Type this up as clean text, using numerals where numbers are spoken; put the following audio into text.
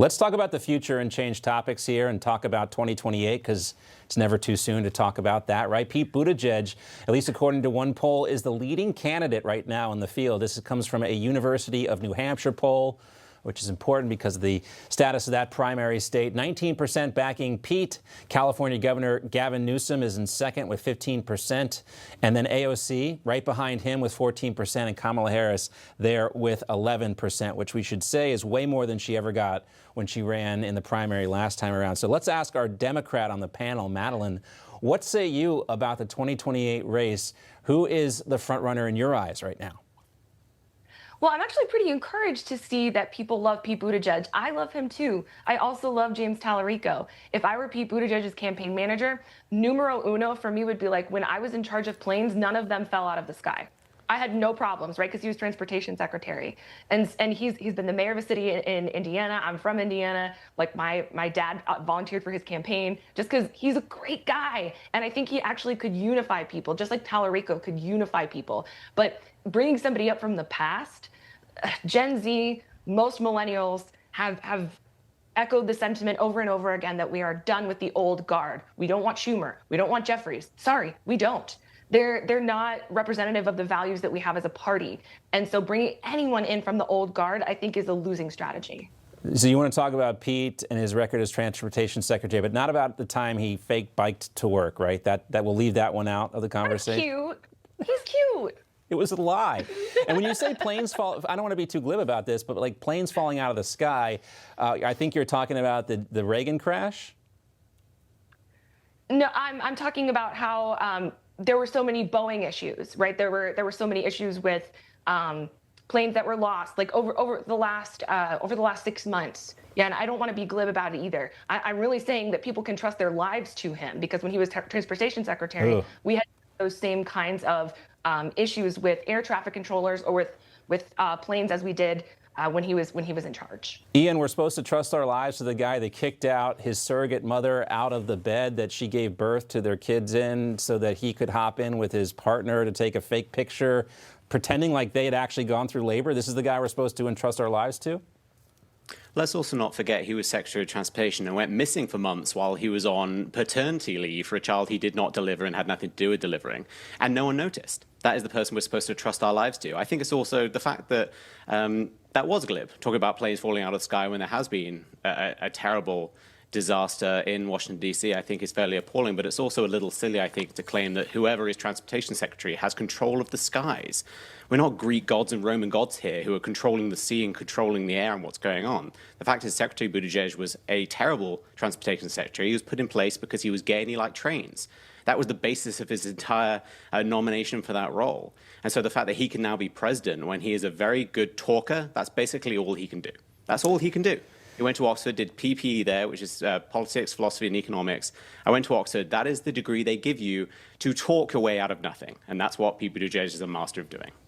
Let's talk about the future and change topics here and talk about 2028, because it's never too soon to talk about that, right? Pete Buttigieg, at least according to one poll, is the leading candidate right now in the field. This comes from a University of New Hampshire poll, which is important because of the status of that primary state. 19% backing Pete. California Governor Gavin Newsom is in second with 15%. And then AOC right behind him with 14%, and Kamala Harris there with 11%, which we should say is way more than she ever got when she ran in the primary last time around. So let's ask our Democrat on the panel, Madeline, what say you about the 2028 race? Who is the front runner in your eyes right now? Well, I'm actually pretty encouraged to see that people love Pete Buttigieg. I love him too. I also love James Tallarico. If I were Pete Buttigieg's campaign manager, numero uno for me would be like, when I was in charge of planes, none of them fell out of the sky. I had no problems, right? Because he was Transportation Secretary. And he's been the mayor of a city in Indiana. I'm from Indiana. Like my dad volunteered for his campaign just because he's a great guy. And I think he actually could unify people, just like Tallarico could unify people. But bringing somebody up from the past, Gen Z, most millennials have echoed the sentiment over and over again that we are done with the old guard. We don't want Schumer. We don't want Jeffries. Sorry, we don't. They're not representative of the values that we have as a party. And so bringing anyone in from the old guard, I think, is a losing strategy. So you want to talk about Pete and his record as Transportation Secretary, but not about the time he fake biked to work, right? That we'll leave that one out of the conversation. That's cute. He's cute. It was a lie. And when you say planes fall, I don't want to be too glib about this, but like planes falling out of the sky, I think you're talking about the Reagan crash? No, I'm talking about how there were so many Boeing issues, right? There were so many issues with planes that were lost, like over the last 6 months. Yeah, and I don't want to be glib about it either. I'm really saying that people can trust their lives to him, because when he was Transportation Secretary, we had those same kinds of issues with air traffic controllers or with planes as we did when he was in charge. Ian, we're supposed to trust our lives to the guy that kicked out his surrogate mother out of the bed that she gave birth to their kids in so that he could hop in with his partner to take a fake picture, pretending like they had actually gone through labor. This is the guy we're supposed to entrust our lives to? Let's also not forget he was Secretary of Transportation and went missing for months while he was on paternity leave for a child he did not deliver and had nothing to do with delivering, and no one noticed. That is the person we're supposed to trust our lives to. I think it's also the fact that that was glib, talking about planes falling out of the sky when there has been a terrible disaster in Washington, D.C., I think is fairly appalling, but it's also a little silly, I think, to claim that whoever is Transportation Secretary has control of the skies. We're not Greek gods and Roman gods here who are controlling the sea and controlling the air and what's going on. The fact is Secretary Buttigieg was a terrible Transportation Secretary. He was put in place because he was gay and he liked trains. That was the basis of his entire nomination for that role. And so the fact that he can now be president when he is a very good talker, that's basically all he can do. That's all he can do. He went to Oxford, did PPE there, which is politics, philosophy, and economics. I went to Oxford. That is the degree they give you to talk your way out of nothing. And that's what Pete Buttigieg is a master of doing.